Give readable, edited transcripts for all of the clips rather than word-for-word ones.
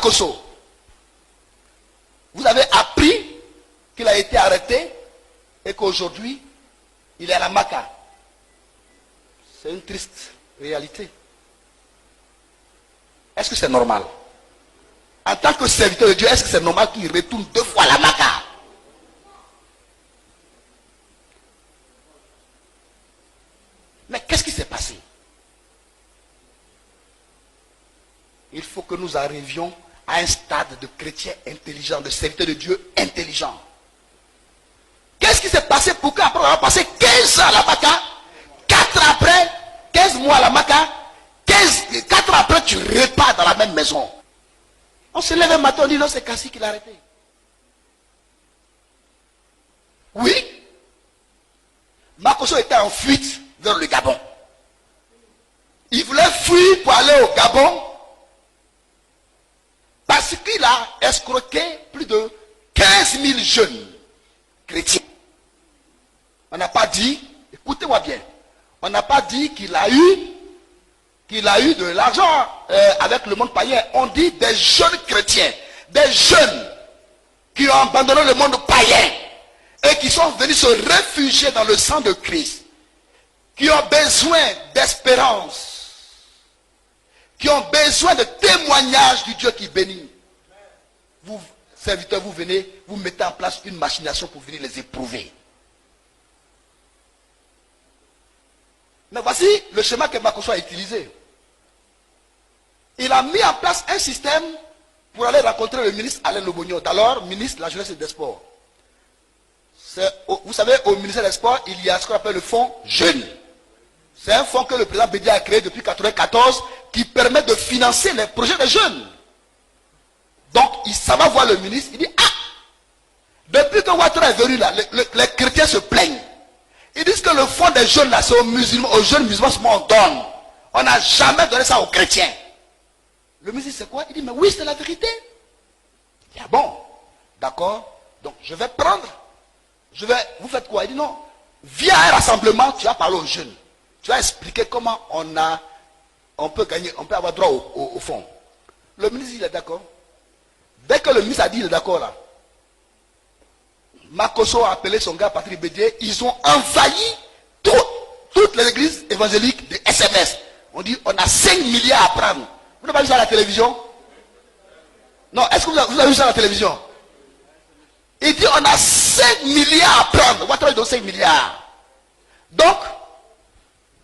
Makosso, vous avez appris qu'il a été arrêté et qu'aujourd'hui, il est à la Maka. C'est une triste réalité. Est-ce que c'est normal? En tant que serviteur de Dieu, est-ce que c'est normal qu'il retourne 2 fois à la Maka? Mais qu'est-ce qui s'est passé? Il faut que nous arrivions à un stade de chrétiens intelligents, de serviteurs de Dieu intelligents. Qu'est-ce qui s'est passé pour qu'après avoir passé 15 ans à la Maka, 4 après, 15 mois à la Maka, 4 ans après, tu repars dans la même maison? On se lève un matin, on dit non, c'est Kassi qui l'a arrêté. Oui, Makosso était en fuite vers le Gabon. Il voulait fuir pour aller au Gabon parce qu'il a escroqué plus de 15 000 jeunes chrétiens. On n'a pas dit, écoutez-moi bien, on n'a pas dit qu'il a eu de l'argent avec le monde païen. On dit des jeunes chrétiens, des jeunes qui ont abandonné le monde païen et qui sont venus se réfugier dans le sang de Christ, qui ont besoin d'espérance, qui ont besoin de témoignages du Dieu qui bénit. Vous, serviteurs, vous venez, vous mettez en place une machination pour venir les éprouver. Mais voici le schéma que Makosso a utilisé. Il a mis en place un système pour aller rencontrer le ministre Alain Lobogno, d'alors ministre de la Jeunesse et des Sports. Vous savez, au ministère des Sports, il y a ce qu'on appelle le fonds jeune. C'est un fonds que le président Bédié a créé depuis 1994 qui permet de financer les projets des jeunes. Donc, ça va voir le ministre, il dit, ah, depuis que Ouattara est venu là, les chrétiens se plaignent. Ils disent que le fonds des jeunes là, c'est aux jeunes musulmans seulement on donne. On n'a jamais donné ça aux chrétiens. Le ministre dit, c'est quoi? Il dit, mais oui, c'est la vérité. Il dit, ah bon, d'accord, donc je vais prendre, vous faites quoi? Il dit, non, viens à un rassemblement, tu vas parler aux jeunes. Tu vas expliquer comment on peut gagner, on peut avoir droit au fonds. Le ministre, il est d'accord. Dès que le ministre a dit, il est d'accord là, Makosso a appelé son gars Patrick Bédié, ils ont envahi toutes les églises évangéliques de SMS. On dit, on a 5 milliards à prendre. Vous n'avez pas vu ça à la télévision? Non, est-ce que vous avez vu ça à la télévision? Il dit, on a 5 milliards à prendre. Ouattara donne 5 milliards. Donc,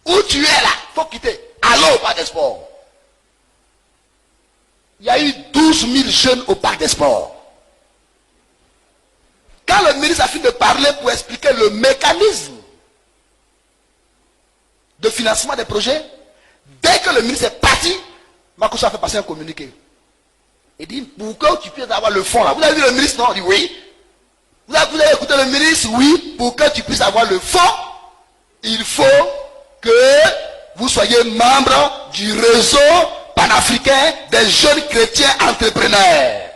où tu es là, il faut quitter. Allons au parc des sports. Il y a eu 12 000 jeunes au parc des sports. Quand le ministre a fini de parler pour expliquer le mécanisme de financement des projets, dès que le ministre est parti, Makosso a fait passer un communiqué. Il dit, pour que tu puisses avoir le fonds là. Vous avez vu le ministre? Non, il dit oui. Vous avez écouté le ministre? Oui. Pour que tu puisses avoir le fonds, il faut que vous soyez membre du réseau panafricain des jeunes chrétiens entrepreneurs.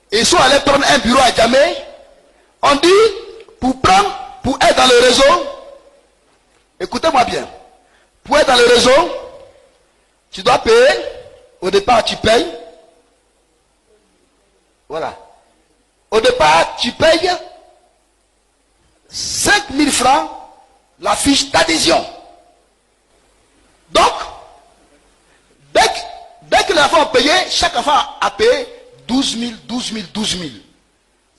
Ils sont allés prendre un bureau à Djamé. On dit, pour être dans le réseau, écoutez-moi bien, pour être dans le réseau, tu dois payer. Au départ, tu payes. Voilà. Au départ, tu payes 5 000 francs la fiche d'adhésion. Donc, dès que les enfants ont payé, chaque enfant a payé 12 000, 12 000, 12 000.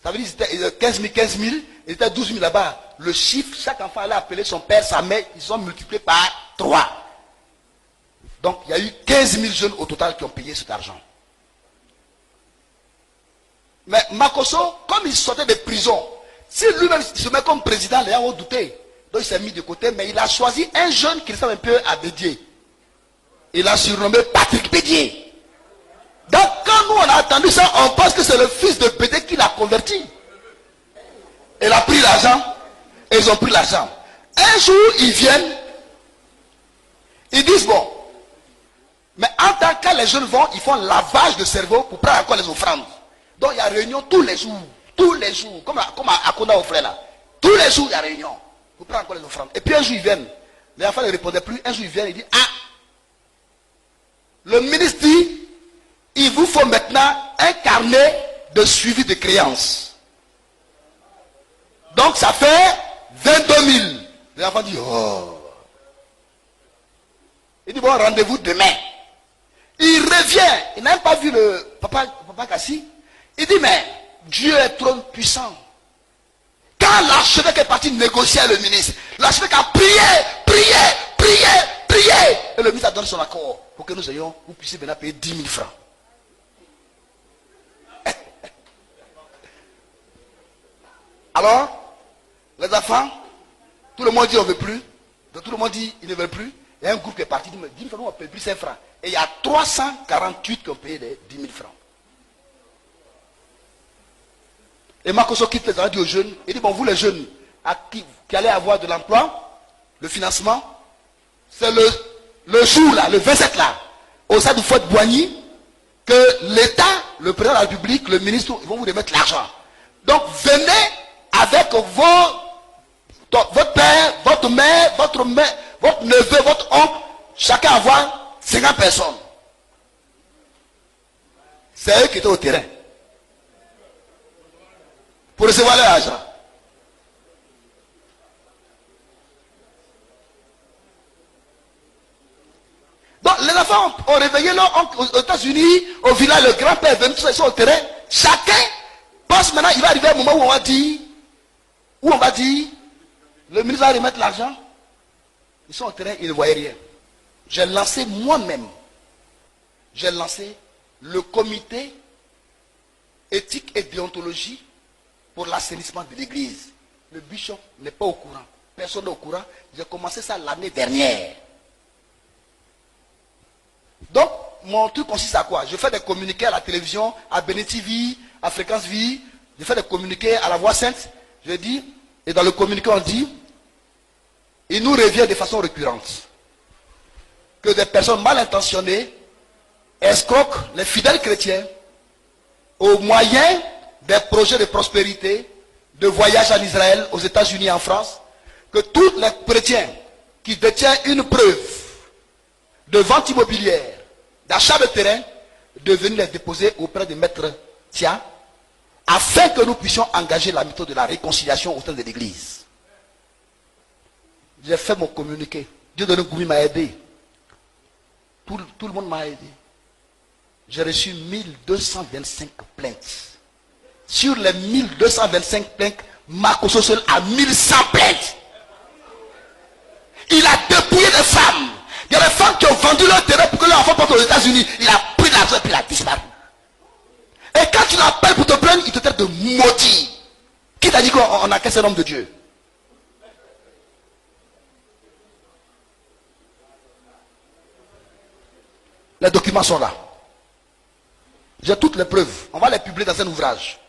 Ça veut dire qu'ils étaient 15 000, 15 000, ils étaient 12 000 là-bas. Le chiffre, chaque enfant allait appeler son père, sa mère, ils ont multiplié par 3. Donc, il y a eu 15 000 jeunes au total qui ont payé cet argent. Mais Makosso, comme il sortait de prison, si lui-même se met comme président, les gens ont douté. Donc il s'est mis de côté, mais il a choisi un jeune qui ressemble un peu à Bédié. Il a surnommé Patrick Bédié. Donc quand nous on a entendu ça, on pense que c'est le fils de Bédié qui l'a converti. Il a pris l'argent, et ils ont pris l'argent. Un jour, ils viennent, ils disent bon, mais en tant que les jeunes vont, ils font lavage de cerveau pour prendre encore les offrandes. Donc il y a réunion tous les jours, comme à Kona au frère là. Tous les jours il y a réunion. Vous prenez encore les offrandes. Et puis un jour ils viennent. Les enfants ne répondaient plus. Un jour ils viennent, ils disent, ah, le ministre dit, il vous faut maintenant un carnet de suivi de créances. Donc ça fait 22 000. Les enfants disent, oh. Il dit, bon, rendez-vous demain. Il revient. Il n'a même pas vu le papa Kassi. Il dit, mais Dieu est trop puissant. Quand l'archevêque est parti négocier avec le ministre, l'archevêque a prié. Et le ministre a donné son accord pour que nous ayons, vous puissiez maintenant payer 10 000 francs. Alors, les enfants, tout le monde dit on ne veut plus. Donc tout le monde dit ils ne veulent plus. Il y a un groupe qui est parti, dit 10 000 francs, on ne paye plus 5 francs. Et il y a 348 qui ont payé les 10 000 francs. Et Makoso quitte les gens, dit aux jeunes, il dit, bon, vous les jeunes, qui allez avoir de l'emploi, le financement, c'est le jour là, le 27 là, au sein de Fort Boigny, que l'État, le président de la République, le ministre, ils vont vous remettre l'argent. Donc venez avec votre père, votre mère, votre neveu, votre oncle, chacun avoir 50 personnes. C'est eux qui étaient au terrain. Pour recevoir leur argent. Donc les enfants ont réveillé leur oncle aux États-Unis, au village, le grand-père est venu, tous ils sont au terrain. Chacun pense maintenant, il va arriver un moment où on va dire, le ministre va remettre l'argent. Ils sont au terrain, ils ne voyaient rien. J'ai lancé moi-même, le comité éthique et déontologie pour l'assainissement de l'église. Le bishop n'est pas au courant. Personne n'est au courant. J'ai commencé ça l'année dernière. Donc, mon truc consiste à quoi? Je fais des communiqués à la télévision, à Béné TV, à Fréquence Vie. Je fais des communiqués à la Voix Sainte. Je dis, et dans le communiqué on dit, il nous revient de façon récurrente que des personnes mal intentionnées escroquent les fidèles chrétiens au moyen des projets de prospérité, de voyage en Israël, aux États-Unis, en France, que tous les chrétiens qui détiennent une preuve de vente immobilière, d'achat de terrain, de venir les déposer auprès de maître Tia, afin que nous puissions engager la méthode de la réconciliation au sein de l'église. J'ai fait mon communiqué. Dieu de Goumi m'a aidé. Tout le monde m'a aidé. J'ai reçu 1225 plaintes. Sur les 1225 plaintes, Makoso seul a 1100 plaintes. Il a dépouillé des femmes. Il y a des femmes qui ont vendu leur terrain pour que leur enfant parte aux États-Unis. Il a pris l'argent et puis il a disparu. Et quand tu l'appelles pour te plaindre, il te traite de maudit. Qui t'a dit qu'on a qu'un seul homme de Dieu? Les documents sont là. J'ai toutes les preuves. On va les publier dans un ouvrage.